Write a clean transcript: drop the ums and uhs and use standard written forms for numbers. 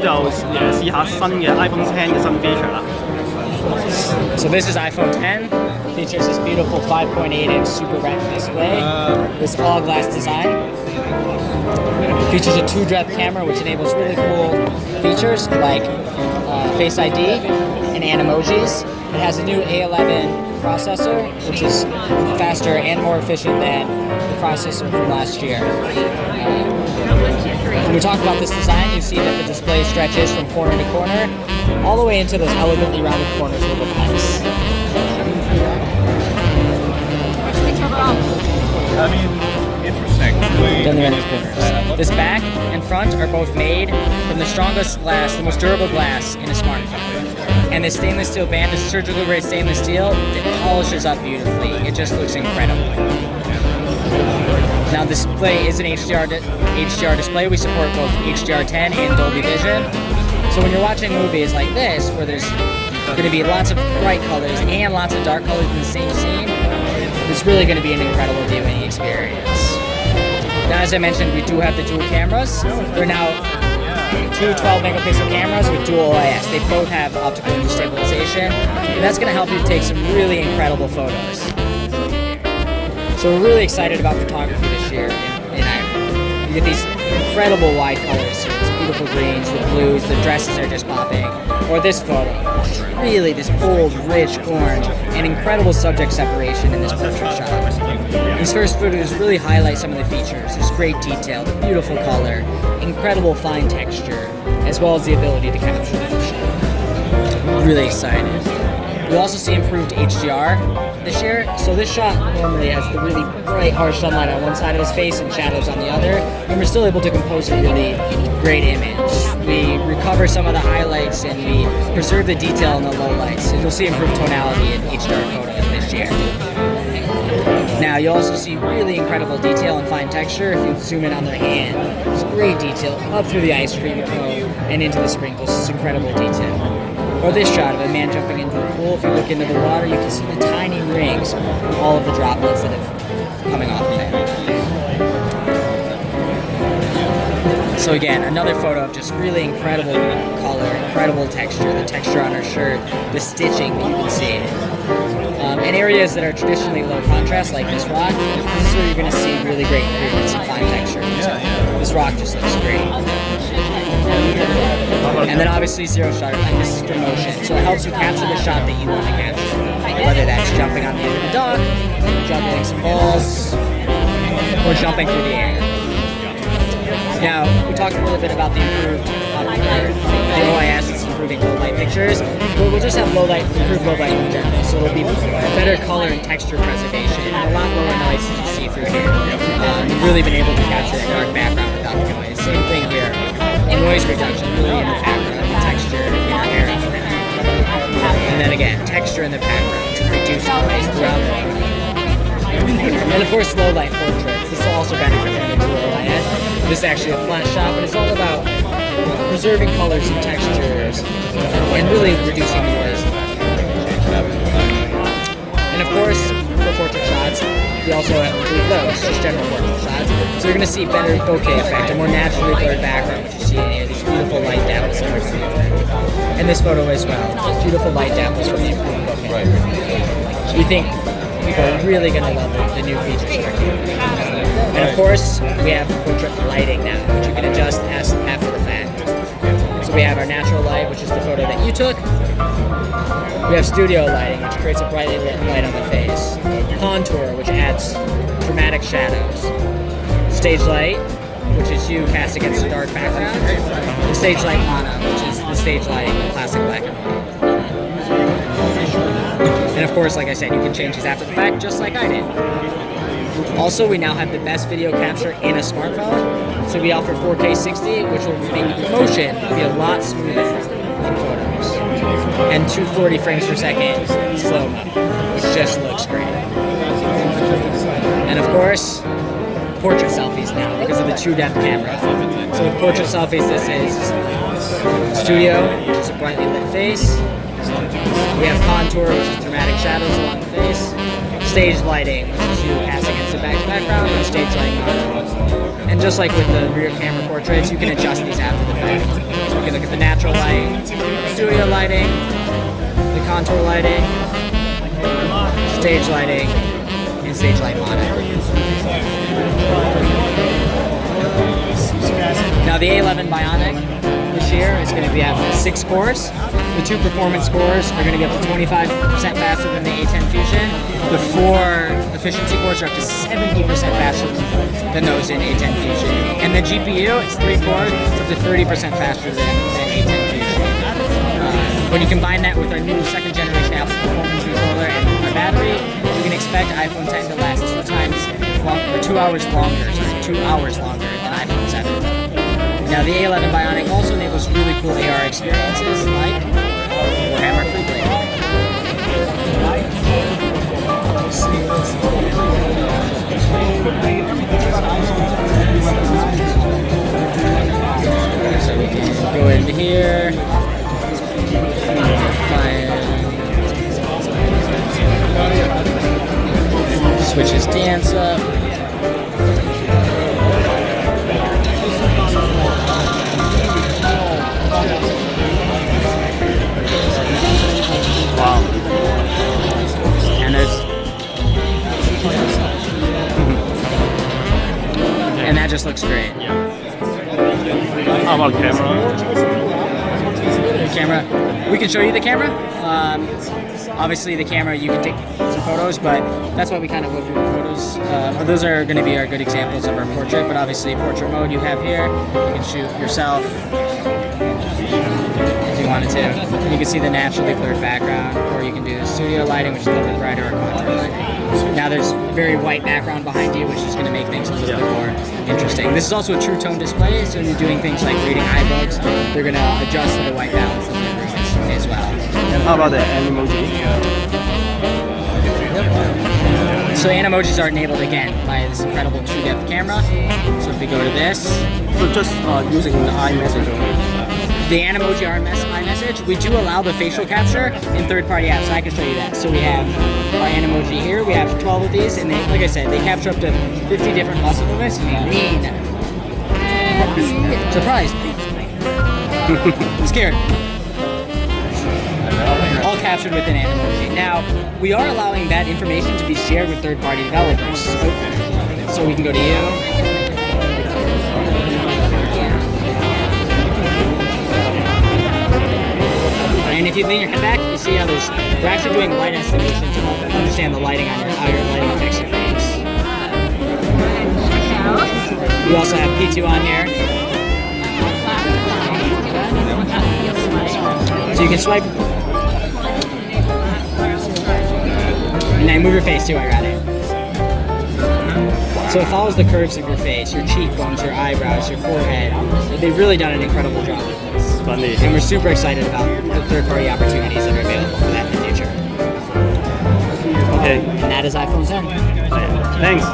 就試下新嘅 iPhone 10嘅新 feature 啦。So this is iPhone 10. Features this beautiful 5.8-inch Super Retina display. This all-glass design. Features a 2-depth camera, which enables really cool features like Face ID and Animojis. It has a new A11 processor, which is faster and more efficient than the processor from last year. When we talk about this design, you see that the display stretches from corner to corner, all the way into those elegantly rounded corners with the nice. I mean, interesting. Down the rounded corners. This back and front are both made from the strongest glass, the most durable glass in a smartphone. And this stainless steel band is surgical grade stainless steel that polishes up beautifully. It just looks incredible. Now this display is an HDR display. We support both HDR10 and Dolby Vision. So when you're watching movies like this, where there's going to be lots of bright colors and lots of dark colors in the same scene, it's really going to be an incredible viewing experience. Now, as I mentioned, we do have the dual cameras. They're now two 12-megapixel cameras with dual OIS. They both have optical image stabilization, and that's going to help you take some really incredible photos. So we're really excited about photography this year in iPhone. You get these incredible wide colors, these beautiful greens, the blues, the dresses are just popping. Or this photo, really this bold, rich orange, and incredible subject separation in this portrait shot. These first photos really highlight some of the features. There's great detail, beautiful color, incredible fine texture, as well as the ability to capture the shot. Really excited. We also see improved HDR this year. So this shot normally has the really bright, harsh sunlight on one side of his face and shadows on the other, and we're still able to compose a really great image. We recover some of the highlights and we preserve the detail in the lowlights. So you'll see improved tonality in HDR photos this year. Now you'll also see really incredible detail and fine texture if you zoom in on their hand. There's great detail up through the ice cream cone and into the sprinkles. It's incredible detail. Or this shot of a man jumping into a pool. If you look into the water, you can see the tiny rings from all of the droplets that have coming off of it. So again, another photo of just really incredible color, incredible texture, the texture on her shirt, the stitching that you can see. In areas that are traditionally low contrast, like this rock, this is where you're going to see really great improvements in fine texture. This rock just looks great. And then obviously zero shutter light. This is for motion, so it helps you capture the shot that you want to capture. Whether that's jumping on the end of the dock, juggling some balls, or jumping through the air. Now, we talked a little bit about the improved the OIS is improving low light pictures, but we'll just have improved low light in general. So it'll be better color and texture preservation and a lot lower noise as you see through here. We've really been able to capture that dark background without the noise. Same thing here. Noise reduction really in the background, the texture in your hair. And then again, texture in the background to reduce noise throughout the photo. And of course, low light portraits. This will also benefit from the dual OIS. This is actually a flat shot, but it's all about preserving colors and textures and really reducing noise. And of course, for portrait shots, we also have those, just general portrait shots. So you're going to see better bokeh effect, a more naturally blurred background, which you see in here, these beautiful light dapples. And this photo as well, beautiful light dapples from the improved bokeh. We think people are really going to love the new features here. And of course, we have portrait lighting now, which you can adjust after the fact. So we have our natural light, which is the photo that you took. We have studio lighting, which creates a brightly lit light on the face. Contour, which adds dramatic shadows. Stage light, which is you cast against a dark background. And stage light mono, which is the stage lighting in classic black and white. And of course, like I said, you can change these after the fact, just like I did. Also, we now have the best video capture in a smartphone. So we offer 4K 60, which will make motion be a lot smoother in photos. And 240 frames per second slow-mo, which just looks great. And of course, portrait selfies now because of the 2-depth camera. So with portrait selfies, this is studio, which is a brightly lit face. We have contour, which is dramatic shadows along the face. stage lighting, which is you passing into background, and stage lighting mono. And just like with the rear camera portraits, you can adjust these after the fact. So you can look at the natural light, studio lighting, the contour lighting, stage lighting, and stage light mono. Now the A11 Bionic this year is going to be at 6 cores. The 2 performance cores are going to be up to 25% faster than the A10 Fusion. The 4 efficiency cores are up to 70% faster than those in A10 Fusion. And the GPU, it's 3 cores, it's up to 30% faster than A10 Fusion. When you combine that with our new 2nd generation Apple performance controller and our battery, you can expect iPhone 10 to last 2 hours longer than iPhone 7. Now the A11 Bionic also enables really cool AR experiences like Warhammer Freeblade. So we can go into here, switch his dance up. Wow. And and that just looks great. How about camera? The camera, we can show you the camera. Obviously the camera, you can take some photos, but that's why we kind of go through the photos. Those are going to be our good examples of our portrait, but obviously portrait mode you have here. You can shoot yourself if you wanted to. You can see the naturally blurred background, or you can do the studio lighting, which is a little bit brighter, or contour lighting. Now there's very white background behind you, which is going to make things a little bit more interesting. This is also a true tone display, so when you're doing things like reading iBooks, they're going to adjust to the white balance of the as well. And how about the Animoji? So Animojis are enabled again by this incredible true depth camera. So if we go to this, So just using the iMessage only. the Animoji iMessage, we do allow the facial capture in third-party apps, and I can show you that. So we have our Animoji here. We have 12 of these, and they, like I said, they capture up to 50 different muscle movements. Lean. Surprised. I'm scared. All captured within Animoji. Now, we are allowing that information to be shared with third-party developers. So we can go to you. And if you lean your head back, you see how we're actually doing light estimation to understand the lighting on how your lighting affects your face. We also have P2 on here. So you can swipe. And then move your face too, I got it. So it follows the curves of your face, your cheekbones, your eyebrows, your forehead. They've really done an incredible job with this. Funny. And we're super excited about the third-party opportunities that are available for that in the future. Okay. And that is iPhone 10. Thanks.